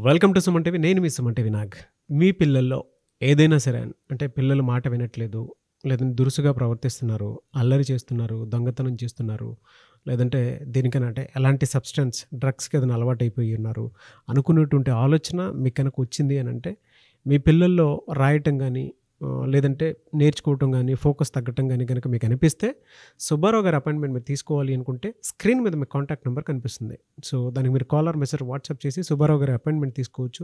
Welcome to Suman TV. నేను మీ Suman TV Nag. మీ పిల్లల్లో ఏదైనా సరే అంటే పిల్లలు మాట వినట్లేదు, లేదంటే దురుసుగా ప్రవర్తిస్తున్నారు, అల్లరి చేస్తున్నారు, దొంగతనం చేస్తున్నారు, లేదంటే దేనికైనా అంటే ఎలాంటి సబ్స్టెన్స్ డ్రగ్స్కి ఏదైనా అలవాటైపోయి ఉన్నారు అనుకున్నటువంటి ఆలోచన మీకు కనుక వచ్చింది అని అంటే మీ పిల్లల్లో రాయటం కానీ లేదంటే నేర్చుకోవటం కానీ ఫోకస్ తగ్గటం కానీ కనుక మీకు అనిపిస్తే సుబ్బారావు గారి అపాయింట్మెంట్ మీరు తీసుకోవాలి అనుకుంటే స్క్రీన్ మీద మీ కాంటాక్ట్ నెంబర్ కనిపిస్తుంది. సో దానికి మీరు కాలర్ మెసేజ్ వాట్సాప్ చేసి సుబ్బారావు గారి అపాయింట్మెంట్ తీసుకోవచ్చు.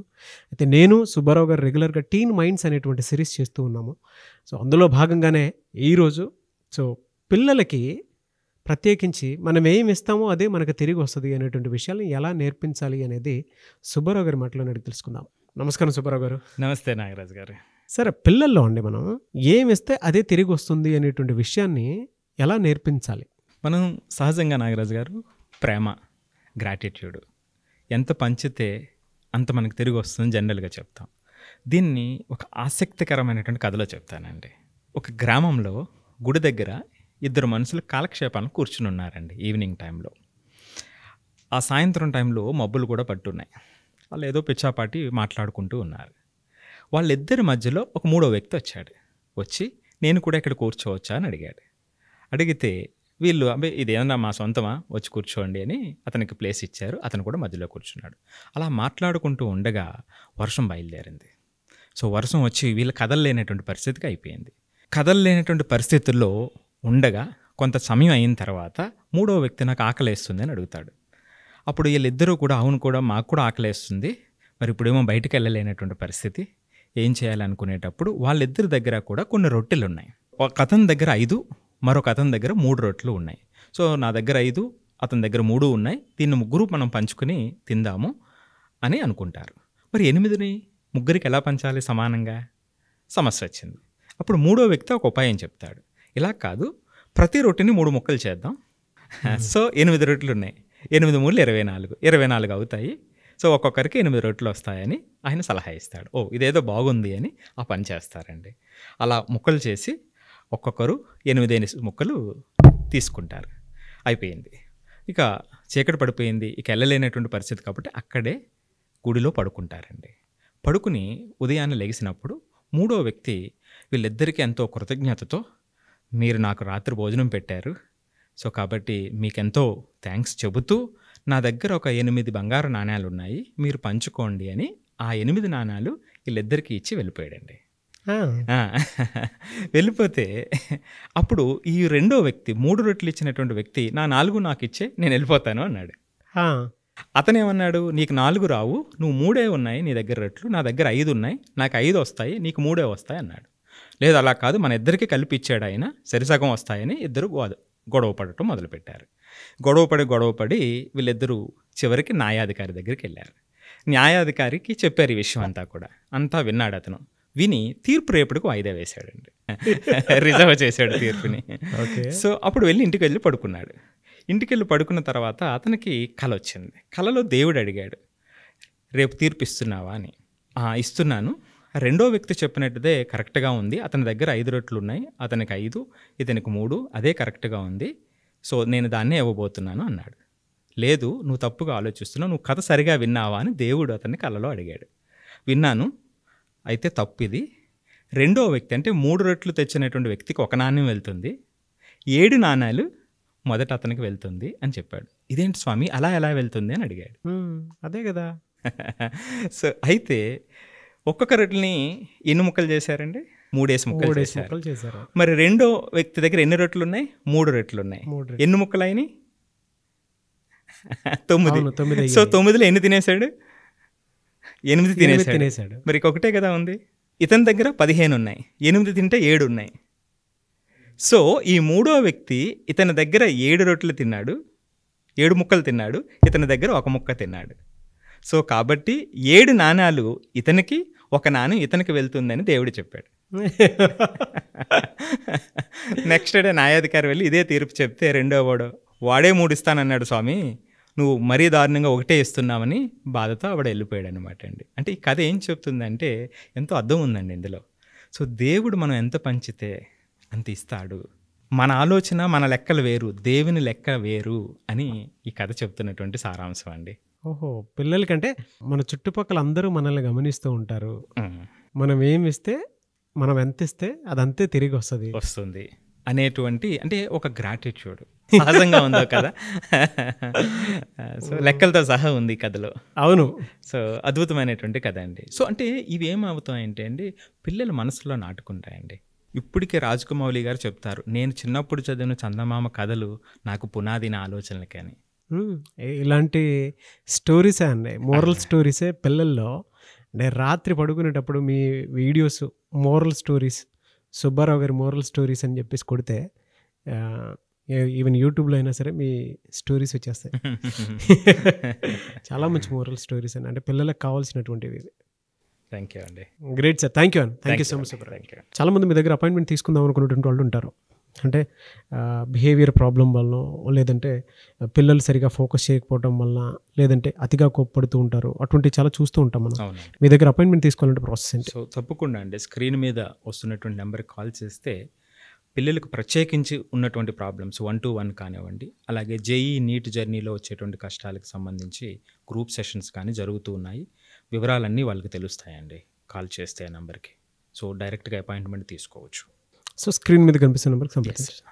అయితే నేను సుబ్బారావు గారు రెగ్యులర్గా టీన్ మైండ్స్ అనేటువంటి సిరీస్ చేస్తూ ఉన్నాము. సో అందులో భాగంగానే ఈరోజు సో పిల్లలకి ప్రత్యేకించి మనం ఏం ఇస్తామో అదే మనకు తిరిగి వస్తుంది అనేటువంటి విషయాన్ని ఎలా నేర్పించాలి అనేది సుబ్బారావు గారి మాటలో అడిగి తెలుసుకుందాం. నమస్కారం సుబ్బారావు గారు. నమస్తే నాగరాజు గారు. సరే, పిల్లల్లో అండి మనం ఏమిస్తే అదే తిరిగి వస్తుంది అనేటువంటి విషయాన్ని ఎలా నేర్పించాలి? మనం సహజంగా నాగరాజు గారు ప్రేమ, గ్రాటిట్యూడ్ ఎంత పంచితే అంత మనకు తిరిగి వస్తుందని జనరల్గా చెప్తాం. దీన్ని ఒక ఆసక్తికరమైనటువంటి కథలో చెప్తానండి. ఒక గ్రామంలో గుడి దగ్గర ఇద్దరు మనుషులు కాలక్షేపాలను కూర్చుని ఉన్నారండి ఈవినింగ్ టైంలో. ఆ సాయంత్రం టైంలో మబ్బులు కూడా పట్టున్నాయి. వాళ్ళు ఏదో పిచ్చాపాటి మాట్లాడుకుంటూ ఉన్నారు. వాళ్ళిద్దరి మధ్యలో ఒక మూడో వ్యక్తి వచ్చాడు. వచ్చి నేను కూడా ఇక్కడ కూర్చోవచ్చా అని అడిగాడు. అడిగితే వీళ్ళు ఇదేమన్నా మా సొంతమా, వచ్చి కూర్చోండి అని అతనికి ప్లేస్ ఇచ్చారు. అతను కూడా మధ్యలో కూర్చున్నాడు. అలా మాట్లాడుకుంటూ ఉండగా వర్షం బయలుదేరింది. సో వర్షం వచ్చి వీళ్ళు కదలలేనటువంటి పరిస్థితికి అయిపోయింది. కదలలేనటువంటి పరిస్థితుల్లో ఉండగా కొంత సమయం అయిన తర్వాత మూడో వ్యక్తి నాకు ఆకలేస్తుంది అని అడుగుతాడు. అప్పుడు వీళ్ళిద్దరూ కూడా అవును కూడా మాకు కూడా ఆకలేస్తుంది, మరి ఇప్పుడేమో బయటకు వెళ్ళలేనటువంటి పరిస్థితి, ఏం చేయాలనుకునేటప్పుడు వాళ్ళిద్దరి దగ్గర కూడా కొన్ని రొట్టెలు ఉన్నాయి. ఒక అతని దగ్గర 5, మరొక అతని దగ్గర 3 రొట్టెలు ఉన్నాయి. సో నా దగ్గర 5, అతని దగ్గర 3 ఉన్నాయి, దీన్ని ముగ్గురు మనం పంచుకుని తిందాము అని అనుకుంటారు. మరి 8ని ముగ్గురికి ఎలా పంచాలి సమానంగా? సమస్య వచ్చింది. అప్పుడు మూడో వ్యక్తి ఒక ఉపాయం చెప్తాడు. ఇలా కాదు, ప్రతి రొట్టెని 3 ముక్కలు చేద్దాం. సో 8 రొట్టెలు ఉన్నాయి, 8 3 24, 24 అవుతాయి. సో ఒక్కొక్కరికి 8 రొట్టెలు వస్తాయని ఆయన సలహా ఇస్తాడు. ఇదేదో బాగుంది అని ఆ పని చేస్తారండి. అలా ముక్కలు చేసి ఒక్కొక్కరు 8 ముక్కలు తీసుకుంటారు. అయిపోయింది. ఇక చీకటి పడిపోయింది, ఇక వెళ్ళలేనటువంటి పరిస్థితి కాబట్టి అక్కడే గుడిలో పడుకుంటారండి. పడుకుని ఉదయాన్నే లెగిసినప్పుడు మూడో వ్యక్తి వీళ్ళిద్దరికీ ఎంతో కృతజ్ఞతతో, మీరు నాకు రాత్రి భోజనం పెట్టారు, సో కాబట్టి మీకెంతో థ్యాంక్స్ చెబుతూ నా దగ్గర ఒక 8 బంగారు నాణ్యాలు ఉన్నాయి, మీరు పంచుకోండి అని ఆ 8 నాణ్యాలు వీళ్ళిద్దరికీ ఇచ్చి వెళ్ళిపోయాడండి. వెళ్ళిపోతే అప్పుడు ఈ రెండో వ్యక్తి 3 రొట్టెలు ఇచ్చినటువంటి వ్యక్తి నా 4 నాకు ఇచ్చే, నేను వెళ్ళిపోతాను అన్నాడు. అతనేమన్నాడు, నీకు 4 రావు, నువ్వు 3 ఉన్నాయి నీ దగ్గర రొట్టెలు, నా దగ్గర 5 ఉన్నాయి, నాకు 5 వస్తాయి, నీకు 3 వస్తాయి అన్నాడు. లేదు అలా కాదు, మన ఇద్దరికి కలిపి ఇచ్చాడు ఆయన, సరిసగం వస్తాయని ఇద్దరు గొడవ పడటం మొదలుపెట్టారు. గొడవపడి వీళ్ళిద్దరూ చివరికి న్యాయాధికారి దగ్గరికి వెళ్ళారు. న్యాయాధికారికి చెప్పారు ఈ విషయం అంతా కూడా. అంతా విన్నాడు అతను. విని తీర్పు రేపటికి వాయిదా వేశాడండి. రిజర్వ్ చేశాడు తీర్పుని. సో అప్పుడు ఇంటికి వెళ్ళి పడుకున్నాడు. ఇంటికి వెళ్ళి పడుకున్న తర్వాత అతనికి కల వచ్చింది. కలలో దేవుడు అడిగాడు, రేపు తీర్పు ఇస్తున్నావా అని. ఇస్తున్నాను, రెండో వ్యక్తి చెప్పినట్టుదే కరెక్ట్గా ఉంది, అతని దగ్గర 5 రొట్టెలు ఉన్నాయి, అతనికి 5, ఇతనికి 3, అదే కరెక్ట్గా ఉంది, సో నేను దాన్నే ఇవ్వబోతున్నాను అన్నాడు. లేదు, నువ్వు తప్పుగా ఆలోచిస్తున్నావు, నువ్వు కథ సరిగా విన్నావా అని దేవుడు అతన్ని కలలో అడిగాడు. విన్నాను, అయితే తప్పు ఇది. రెండో వ్యక్తి అంటే 3 రొట్టెలు తెచ్చినటువంటి వ్యక్తికి 1 నాణ్యం వెళ్తుంది, 7 నాణ్యాలు మొదట అతనికి వెళ్తుంది అని చెప్పాడు. ఇదేంటి స్వామి, అలా ఎలా వెళ్తుంది అని అడిగాడు. అదే కదా. సో అయితే ఒక్కొక్క రొట్టెల్ని ఎన్ని ముక్కలు చేశారండి? 3 ముక్కలు చేశారు. మరి రెండో వ్యక్తి దగ్గర ఎన్ని రొట్టెలు ఉన్నాయి? 3 రొట్టెలు ఉన్నాయి. ఎన్ని ముక్కలు అయినాయి? 9. సో 9లో ఎన్ని తినేశాడు? 8 తినేశాడు. మరి ఒకటే కదా ఉంది. ఇతని దగ్గర 15 ఉన్నాయి, 8 తింటే 7 ఉన్నాయి. సో ఈ మూడో వ్యక్తి ఇతని దగ్గర 7 రొట్టెలు తిన్నాడు, 7 ముక్కలు తిన్నాడు, ఇతని దగ్గర 1 ముక్క తిన్నాడు. సో కాబట్టి 7 నాణ్యాలు ఇతనికి, 1 నాణ్యం ఇతనికి వెళ్తుందని దేవుడు చెప్పాడు. నెక్స్ట్ డే న్యాయాధికారి వెళ్ళి ఇదే తీర్పు చెప్తే రెండో వాడే 3 ఇస్తానన్నాడు స్వామి, నువ్వు మరీ దారుణంగా 1 ఇస్తున్నావని బాధతో ఆవిడ వెళ్ళిపోయాడు అనమాట అండి. అంటే ఈ కథ ఏం చెప్తుందంటే ఎంతో అర్థం ఉందండి ఇందులో. సో దేవుడు మనం ఎంత పంచితే అంత ఇస్తాడు. మన ఆలోచన, మన లెక్కలు వేరు, దేవుని లెక్క వేరు అని ఈ కథ చెప్తున్నటువంటి సారాంశం అండి. ఓహో! పిల్లలకంటే మన చుట్టుపక్కల అందరూ మనల్ని గమనిస్తూ ఉంటారు. హ్మ్. మనం ఏమిస్తే, మనం ఎంతిస్తే అదంతే తిరిగొస్తది. వస్తుంది అనేటువంటి అంటే ఒక గ్రాటిట్యూడ్ సహజంగా ఉందో కదా. సో లెక్కలతో సహా ఉంది ఈ కథలో. అవును. సో అద్భుతమైనటువంటి కథ అండి. సో అంటే ఇవి ఏమవుతాయంటే అండి పిల్లల మనసులో నాటుకుంటాయండి. ఇప్పటికే రాజకుమౌళి గారు చెప్తారు, నేను చిన్నప్పుడు చదివిన చందమామ కథలు నాకు పునాది నా ఆలోచనలకని. హ్మ్. ఇలాంటి స్టోరీసే అండి. మోరల్ స్టోరీసే పిల్లల్లో నేను రాత్రి పడుకునేటప్పుడు మీ వీడియోస్ మోరల్ స్టోరీస్, సుబ్బారావు గారి మోరల్ స్టోరీస్ అని చెప్పేసి కొడితే ఈవెన్ యూట్యూబ్లో అయినా సరే మీ స్టోరీస్ వచ్చేస్తాయి. చాలా మంచి మోరల్ స్టోరీస్ అండి. అంటే పిల్లలకు కావాల్సినటువంటివి. థ్యాంక్ యూ అండి. Great sir. థ్యాంక్ యూ అండి. Thank you so much Subbarao. Thank you. చాలామంది మీ దగ్గర అపాయింట్మెంట్ తీసుకుందాం అనుకున్నటువంటి వాళ్ళు ఉంటారు. అంటే బిహేవియర్ ప్రాబ్లం వలన, లేదంటే పిల్లలు సరిగా ఫోకస్ చేయకపోవడం వలన, లేదంటే అతిగా కోప్పడుతూ ఉంటారు. అటువంటివి చాలా చూస్తూ ఉంటాం మనం. అవునండి. మీ దగ్గర అపాయింట్మెంట్ తీసుకోవాలంటే ప్రాసెస్ ఏంటి? సో తప్పకుండా అండి స్క్రీన్ మీద వస్తున్నటువంటి నెంబర్కి కాల్ చేస్తే పిల్లలకు ప్రత్యేకించి ఉన్నటువంటి ప్రాబ్లమ్స్ 1-to-1 కానివ్వండి, అలాగే జేఈ నీట్ జర్నీలో వచ్చేటువంటి కష్టాలకు సంబంధించి గ్రూప్ సెషన్స్ కానీ జరుగుతూ ఉన్నాయి. వివరాలన్నీ వాళ్ళకి తెలుస్తాయండి కాల్ చేస్తే ఆ నెంబర్కి. సో డైరెక్ట్గా అపాయింట్మెంట్ తీసుకోవచ్చు. సో స్క్రీన్ మీద కనిపిస్తున్న నెంబర్కి సంప్రదించండి.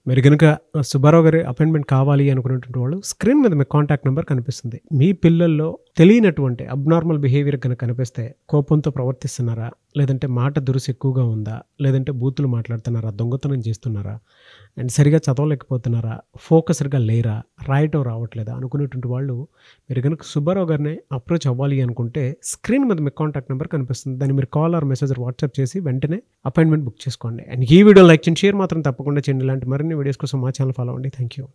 మీరు కనుక సుబ్బారావు గారి అపాయింట్మెంట్ కావాలి అనుకున్నటువంటి వాళ్ళు స్క్రీన్ మీద మీ కాంటాక్ట్ నెంబర్ కనిపిస్తుంది. మీ పిల్లల్లో తెలియనటువంటి అబ్నార్మల్ బిహేవియర్ కనుక కనిపిస్తే, కోపంతో ప్రవర్తిస్తున్నారా, లేదంటే మాట దురుసు ఎక్కువగా ఉందా, లేదంటే బూతులు మాట్లాడుతున్నారా, దొంగతనం చేస్తున్నారా, అండ్ సరిగా చదవలేకపోతున్నారా, ఫోకస్డ్గా లేరా, రాయటం రావట్లేదా అనుకునేటువంటి వాళ్ళు మీరు కనుక సుబ్బారావు గారిని అప్రోచ్ అవ్వాలి అనుకుంటే స్క్రీన్ మీద మీ కాంటాక్ట్ నెంబర్ కనిపిస్తుంది. దాన్ని మీరు కాల్ ఆర్ మెసేజ్ వాట్సాప్ చేసి వెంటనే అపాయింట్మెంట్ బుక్ చేసుకోండి. అండ్ ఈ వీడియో లైక్ చేయండి, షేర్ మాత్రం తప్పకుండా చేయండి. ఇలాంటి మరిన్ని వీడియోస్ కోసం మా ఛానల్ ఫాలో అవ్వండి. Thank you.